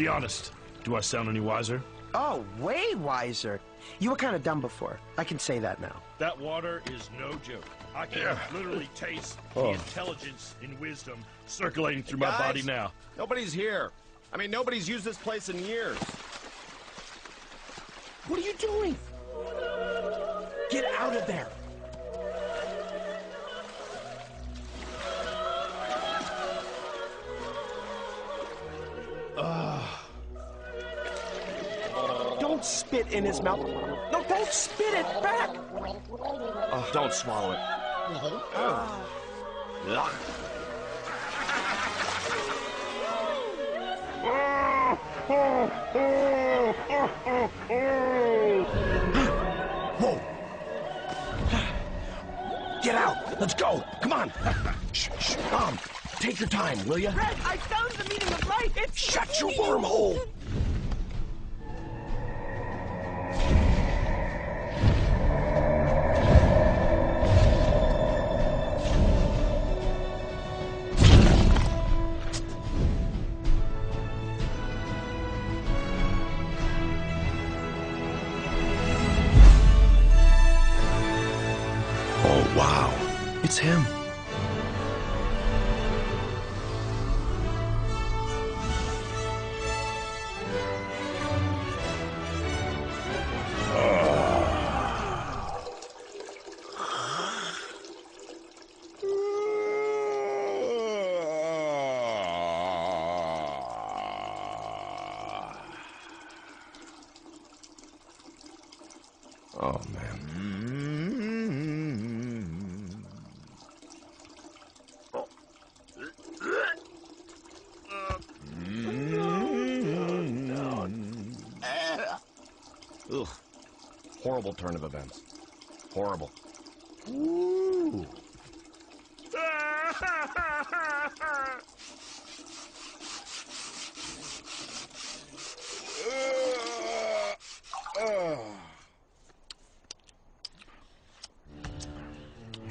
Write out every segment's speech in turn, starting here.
Be honest. Do I sound any wiser? Oh, way wiser. You were kind of dumb before. I can say that now. That water is no joke. I can literally taste the intelligence and wisdom circulating through my body now. Nobody's here. I mean, nobody's used this place in years. What are you doing? Get out of there. Don't spit in his mouth. No, don't spit it back. Don't swallow it. Whoa. Get out. Let's go. Come on. Shh, shh. Mom, take your time, will you? Red, I found the meaning of life. It's Shut your wormhole. Oh, wow. It's him. Oh, man. Ugh. Horrible turn of events. Horrible. Ooh.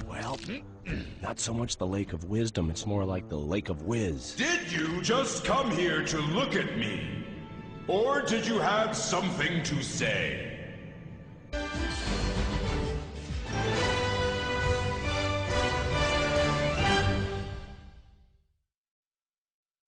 Well, not so much the Lake of Wisdom, it's more like the Lake of Whiz. Did you just come here to look at me? Or did you have something to say?